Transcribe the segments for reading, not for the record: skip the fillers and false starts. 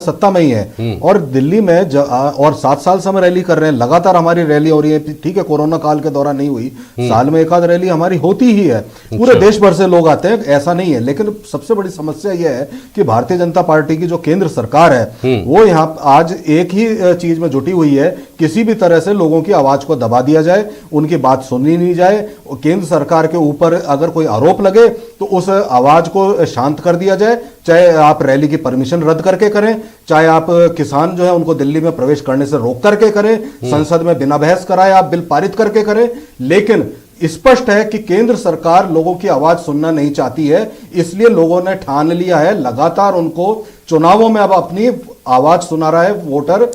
सत्ता में ही है और दिल्ली में और 7 साल से हम रैली कर रहे हैं, लगातार हमारी रैली हो रही है। ठीक है, कोरोना काल के दौरान नहीं हुई, साल में एक आध रैली हमारी होती ही है। पूरे देश भर से लोग आते हैं, ऐसा नहीं है। लेकिन सबसे बड़ी समस्या यह है कि भारतीय जनता पार्टी की जो केंद्र सरकार है वो यहाँ आज एक ही चीज में जुटी हुई है, किसी भी तरह से लोगों की आवाज को दबा दिया जाए, उनकी बात सुनी नहीं जाए। केंद्र सरकार के ऊपर अगर कोई आरोप लगे तो उस आवाज को शांत कर दिया जाए, चाहे आप रैली की परमिशन रद्द करके करें, चाहे आप किसान जो है उनको दिल्ली में प्रवेश करने से रोक करके करें, संसद में बिना बहस कराए आप बिल पारित करके करें। लेकिन स्पष्ट है कि केंद्र सरकार लोगों की आवाज सुनना नहीं चाहती है, इसलिए लोगों ने ठान लिया है, लगातार उनको चुनावों में अब अपनी आवाज सुना रहा है। वोटर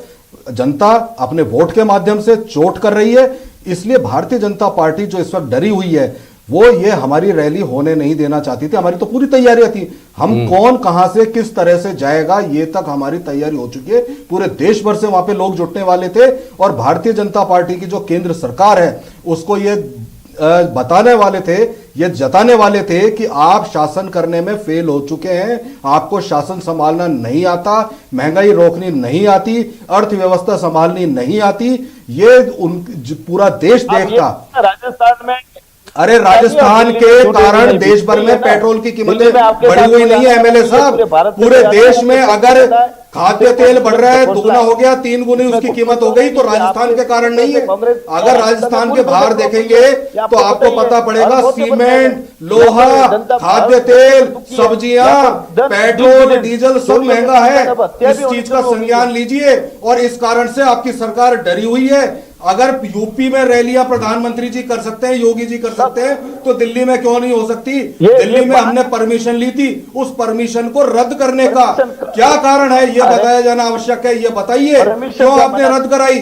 जनता अपने वोट के माध्यम से चोट कर रही है। इसलिए भारतीय जनता पार्टी जो इस वक्त डरी हुई है वो ये हमारी रैली होने नहीं देना चाहती थी। हमारी तो पूरी तैयारियां थी, हम कौन कहां से किस तरह से जाएगा ये तक हमारी तैयारी हो चुकी है। पूरे देश भर से वहां पे लोग जुटने वाले थे और भारतीय जनता पार्टी की जो केंद्र सरकार है उसको ये बताने वाले थे, ये जताने वाले थे कि आप शासन करने में फेल हो चुके हैं, आपको शासन संभालना नहीं आता, महंगाई रोकनी नहीं आती, अर्थव्यवस्था संभालनी नहीं आती। ये पूरा देश देखता। राजस्थान में, अरे राजस्थान के कारण देश भर में पेट्रोल की कीमतें बढ़ी हुई नहीं है एमएलए साहब। पूरे देश में अगर खाद्य तेल बढ़ रहा है, दुगना हो गया, 3 गुनी उसकी कीमत हो गई, तो राजस्थान के कारण नहीं है। अगर राजस्थान के बाहर देखेंगे तो आपको पता पड़ेगा सीमेंट, लोहा, खाद्य तेल, सब्जियां, पेट्रोल, डीजल सब महंगा है। इस चीज का संज्ञान लीजिए और इस कारण से आपकी सरकार डरी हुई है। अगर यूपी में रैलियां प्रधानमंत्री जी कर सकते हैं, योगी जी कर सकते हैं, तो दिल्ली में क्यों नहीं हो सकती? दिल्ली में हमने परमिशन ली थी, उस परमिशन को रद्द करने का क्या कारण है ये बताया जाना आवश्यक है। ये बताइए क्यों आपने रद्द कराई?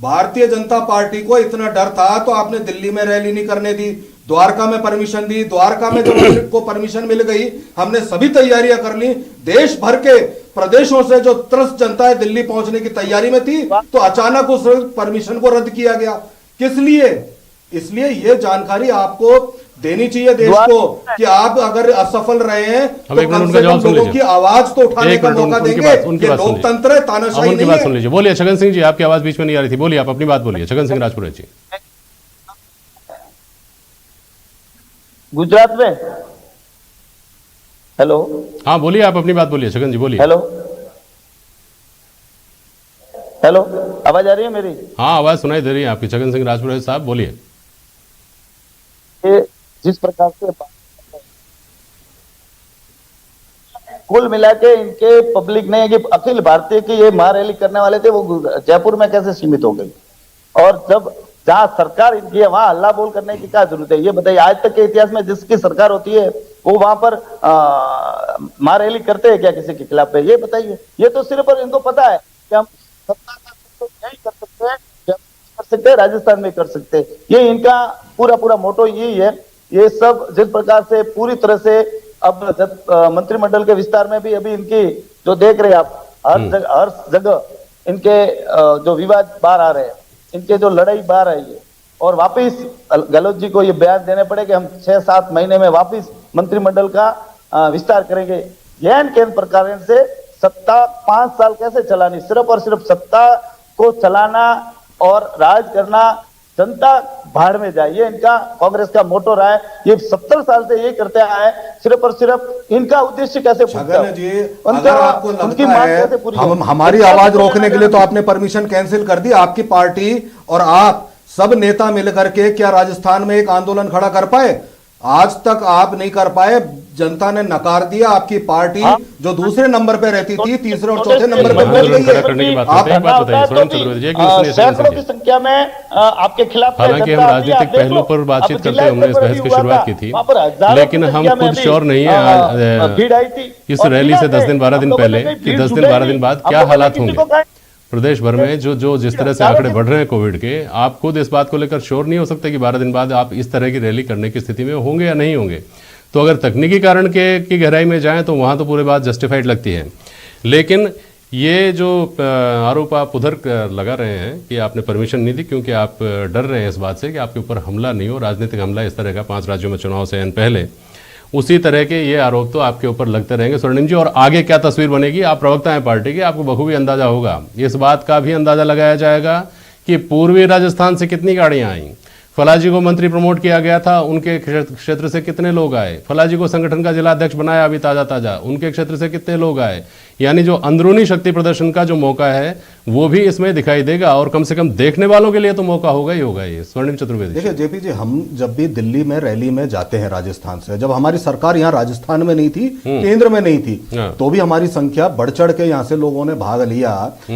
भारतीय जनता पार्टी को इतना डर था तो आपने दिल्ली में रैली नहीं करने दी, द्वारका में परमिशन दी। द्वारका में जब को परमिशन मिल गई, हमने सभी तैयारियां कर ली। देश भर के प्रदेशों से जो त्रस्त जनता है दिल्ली पहुंचने की तैयारी में थी, तो अचानक उस परमिशन को रद्द किया गया। किस लिए? इसलिए यह जानकारी आपको देनी चाहिए देश को कि आप अगर असफल रहे हैं तो कम से कम लोगों की आवाज तो उठाने का मौका देंगे। ये लोकतंत्र है, तानाशाही नहीं है। सुन लीजिए। बोलिए छगन सिंह जी, आपकी आवाज बीच में नहीं आ रही थी, बोलिए, आप अपनी बात बोलिए। छगन सिंह राजपुरे जी, गुजरात में। हेलो, हाँ बोलिए, आप अपनी बात बोलिए। छगन जी बोलिए। हेलो हेलो, आवाज आ रही है मेरी? हाँ आवाज सुनाई दे रही है आपकी। छगन सिंह राजपुरे साहब बोलिए। जिस प्रकार से कुल मिला के इनके पब्लिक ने, कि अखिल भारतीय की ये महारैली करने वाले थे, वो जयपुर में कैसे सीमित हो गई? और जब जहां सरकार इनकी है वहां हल्ला बोल करने की क्या जरूरत है? ये बताइए, आज तक के इतिहास में जिसकी सरकार होती है वो वहां पर महारैली करते हैं क्या किसी के खिलाफ? ये बताइए। ये तो सिर्फ और इनको पता है कि हम सत्ता का तो नहीं कर सकते, कर सकते हैं, राजस्थान में कर सकते हैं। ये इनका पूरा मोटो यही है। ये सब जिस प्रकार से पूरी तरह से अब मंत्रिमंडल के विस्तार में भी अभी इनकी जो देख रहे हैं आप, हर जगह इनके जो विवाद बाहर आ रहे हैं, इनके जो लड़ाई बाहर आई है, और वापिस गहलोत जी को ये बयान देने पड़े कि हम 6-7 महीने में वापिस मंत्रिमंडल का विस्तार करेंगे। गहन केंद्र प्रकार से सत्ता 5 साल कैसे चलानी, सिर्फ और सिर्फ सत्ता को चलाना और राज करना, जनता भाड़ में जाए, ये इनका कांग्रेस का मोटो रहा है। ये 70 साल से ये करते आए हैं। सिर्फ और सिर्फ इनका उद्देश्य कैसे पूरा जी, अगर आपको लगता है हमारी आवाज रोकने के लिए तो आपने परमिशन कैंसिल कर दी। आपकी पार्टी और आप सब नेता मिलकर के क्या राजस्थान में एक आंदोलन खड़ा कर पाए? आज तक आप नहीं कर पाए, जनता ने नकार दिया। आपकी पार्टी जो दूसरे नंबर पे रहती थी, तीसरे और चौथे नंबर पे पहुंच गई है। सैकड़ों की संख्या में आपके खिलाफ। हालांकि हम राजनीतिक पहलुओं पर बातचीत करते हैं, हमने इस बहस की शुरुआत की थी, लेकिन हम खुद श्योर नहीं है इस रैली से 10 दिन 12 दिन पहले कि 10 दिन 12 दिन बाद क्या हालात होंगे प्रदेश भर में। जो जिस तरह से आंकड़े बढ़ रहे हैं कोविड के, आप खुद इस बात को लेकर श्योर नहीं हो सकते कि 12 दिन बाद आप इस तरह की रैली करने की स्थिति में होंगे या नहीं होंगे। तो अगर तकनीकी कारण की गहराई में जाएं तो वहाँ तो पूरी बात जस्टिफाइड लगती है। लेकिन ये जो आरोप आप उधर लगा रहे हैं कि आपने परमिशन नहीं दी क्योंकि आप डर रहे हैं इस बात से कि आपके ऊपर हमला नहीं हो, राजनीतिक हमला इस तरह का 5 राज्यों में चुनाव से पहले, उसी तरह के ये आरोप तो आपके ऊपर लगते रहेंगे। स्वर्णिम जी, और आगे क्या तस्वीर बनेगी? आप प्रवक्ता हैं पार्टी के, आपको बखूबी अंदाजा होगा। इस बात का भी अंदाजा लगाया जाएगा कि पूर्वी राजस्थान से कितनी गाड़ियां आई, फलाजी को मंत्री प्रमोट किया गया था, उनके क्षेत्र से कितने लोग आए, फलाजी को संगठन का जिला अध्यक्ष बनाया अभी ताजा, उनके क्षेत्र से कितने लोग आए। यानी जो अंदरूनी शक्ति प्रदर्शन का जो मौका है वो भी इसमें दिखाई देगा, और कम से कम देखने वालों के लिए तो मौका होगा ही होगा। ये स्वर्णिम चतुर्वेदी, देखिए जेपी जी, हम जब भी दिल्ली में रैली में जाते हैं राजस्थान से, जब हमारी सरकार यहाँ राजस्थान में नहीं थी, केंद्र में नहीं थी, तो भी हमारी संख्या बढ़ चढ़ के यहाँ से लोगों ने भाग लिया।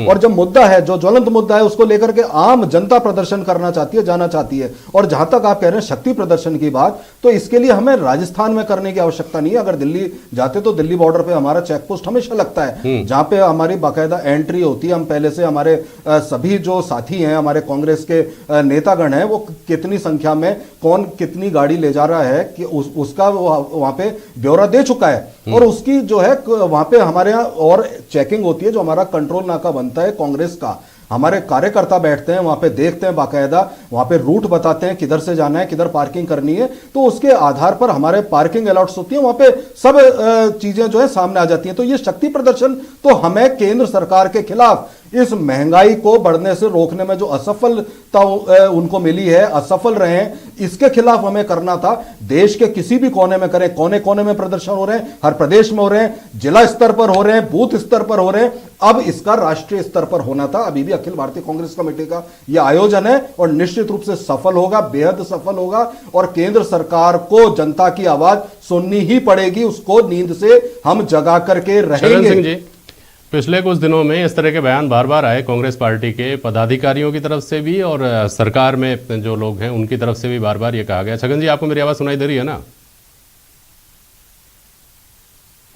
और जब मुद्दा है, जो ज्वलंत मुद्दा है, उसको लेकर के आम जनता प्रदर्शन करना चाहती है, जाना चाहती है। और जहां तक आप कह रहे हैं शक्ति प्रदर्शन की बात, तो इसके लिए हमें राजस्थान में करने की आवश्यकता नहीं है। अगर दिल्ली जाते तो दिल्ली बॉर्डर पे हमारा चेक पोस्ट हमेशा लगता है, जहां पे हमारी बाकायदा एंट्री होती है। हम पहले से हमारे सभी जो साथी हैं, हमारे कांग्रेस के नेतागण हैं, वो कितनी संख्या में कौन कितनी गाड़ी ले जा रहा है कि उसका वहां पे ब्यौरा दे चुका है। और उसकी जो है वहां पे हमारे यहाँ और चेकिंग होती है, जो हमारा कंट्रोल नाका बनता है कांग्रेस का। हमारे कार्यकर्ता बैठते हैं वहां पे, देखते हैं बाकायदा, वहां पे रूट बताते हैं किधर से जाना है, किधर पार्किंग करनी है, तो उसके आधार पर हमारे पार्किंग अलॉट्स होती है, वहां पे सब चीजें जो है सामने आ जाती हैं। तो ये शक्ति प्रदर्शन तो हमें केंद्र सरकार के खिलाफ इस महंगाई को बढ़ने से रोकने में जो असफलता उनको मिली है, असफल रहे हैं, इसके खिलाफ हमें करना था। देश के किसी भी कोने में करें, कोने कोने में प्रदर्शन हो रहे हैं, हर प्रदेश में हो रहे हैं, जिला स्तर पर हो रहे हैं, बूथ स्तर पर हो रहे हैं, अब इसका राष्ट्रीय स्तर पर होना था। अभी भी अखिल भारतीय कांग्रेस कमेटी का यह आयोजन है और निश्चित रूप से सफल होगा, बेहद सफल होगा। और केंद्र सरकार को जनता की आवाज सुननी ही पड़ेगी, उसको नींद से हम जगा करके रहेंगे। पिछले कुछ दिनों में इस तरह के बयान बार बार आए कांग्रेस पार्टी के पदाधिकारियों की तरफ से भी, और सरकार में जो लोग हैं उनकी तरफ से भी बार बार ये कहा गया। छगन जी, आपको मेरी आवाज सुनाई दे रही है ना?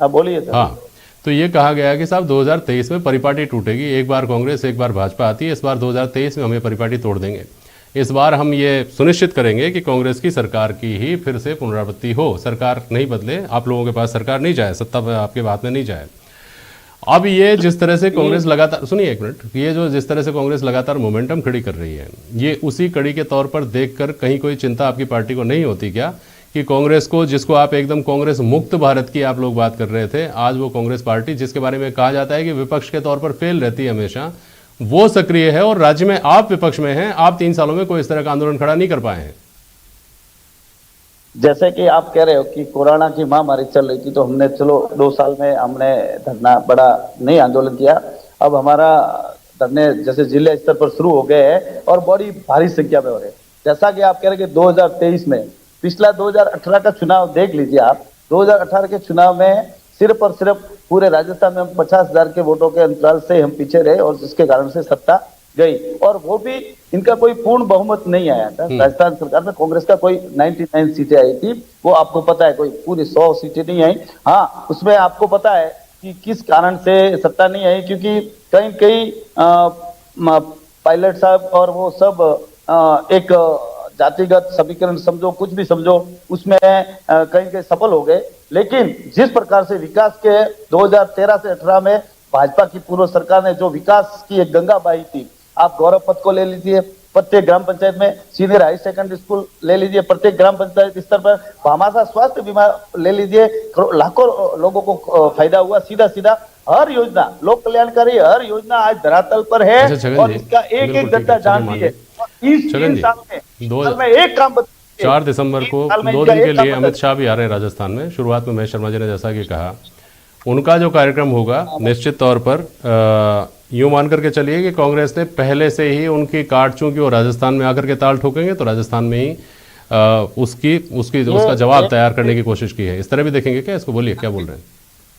बोलिए। हाँ, तो ये कहा गया कि साहब 2023 में परिपाटी टूटेगी, एक बार कांग्रेस एक बार भाजपा आती है, इस बार 2023 में हमें परिपाटी तोड़ देंगे। इस बार हम ये सुनिश्चित करेंगे कि कांग्रेस की सरकार की ही फिर से पुनरावृत्ति हो, सरकार नहीं बदले, आप लोगों के पास सरकार नहीं जाए, सत्ता आपके हाथ में नहीं जाए। अब ये जिस तरह से कांग्रेस लगातार, सुनिए एक मिनट, ये जो जिस तरह से कांग्रेस लगातार मोमेंटम खड़ी कर रही है, ये उसी कड़ी के तौर पर देखकर कहीं कोई चिंता आपकी पार्टी को नहीं होती क्या कि कांग्रेस को, जिसको आप एकदम कांग्रेस मुक्त भारत की आप लोग बात कर रहे थे, आज वो कांग्रेस पार्टी जिसके बारे में कहा जाता है कि विपक्ष के तौर पर फेल रहती है हमेशा, वो सक्रिय है और राज्य में आप विपक्ष में हैं, आप 3 सालों में कोई इस तरह का आंदोलन खड़ा नहीं कर पाए हैं। जैसे कि आप कह रहे हो कि कोरोना की महामारी चल रही थी, तो हमने चलो 2 साल में हमने धरना बड़ा नहीं आंदोलन किया। अब हमारा धरने जैसे जिले स्तर पर शुरू हो गए हैं और बड़ी भारी संख्या में हो रहे हैं। जैसा कि आप कह रहे हैं कि 2023 में, पिछला 2018 का चुनाव देख लीजिए आप, 2018 के चुनाव में सिर्फ और सिर्फ पूरे राजस्थान में 50,000 के वोटों के अंतराल से हम पीछे रहे, और जिसके कारण से सत्ता गई, और वो भी इनका कोई पूर्ण बहुमत नहीं आया था। राजस्थान सरकार में कांग्रेस का कोई 99 सीटें आई थी, वो आपको पता है, कोई पूरी 100 सीटें नहीं आई। हाँ, उसमें आपको पता है कि किस कारण से सत्ता नहीं आई, क्योंकि कई पायलट साहब और वो सब एक जातिगत समीकरण समझो, कुछ भी समझो, उसमें कहीं सफल हो गए। लेकिन जिस प्रकार से विकास के 2013 से 18 में भाजपा की पूर्व सरकार ने जो विकास की एक गंगा बहाई थी, आप गौरव पथ को ले लीजिए, प्रत्येक ग्राम पंचायत में सीनियर हाई सेकेंडरी स्कूल ले लीजिए, प्रत्येक ग्राम पंचायत स्तर पर भामाशाह स्वास्थ्य बीमा ले लीजिए, लाखों लोगों को फायदा हुआ। सीधा सीधा हर योजना, लोक कल्याणकारी हर योजना आज धरातल पर है, और इसका एक एक गड्ढा जान दी है। इस 3 साल में एक काम 4 दिसंबर को 2 दिन के लिए अमित शाह भी आ रहे हैं राजस्थान में। शुरुआत में महेश शर्मा जी ने जैसा कि कहा, उनका जो कार्यक्रम होगा निश्चित तौर पर यूं मान करके चलिए कि कांग्रेस ने पहले से ही उनकी काट, चूंकि वो राजस्थान में आकर के ताल ठोकेंगे, तो राजस्थान में ही उसका जवाब तैयार करने की कोशिश की है। इस तरह भी देखेंगे क्या इसको? बोलिए, क्या बोल रहे हैं?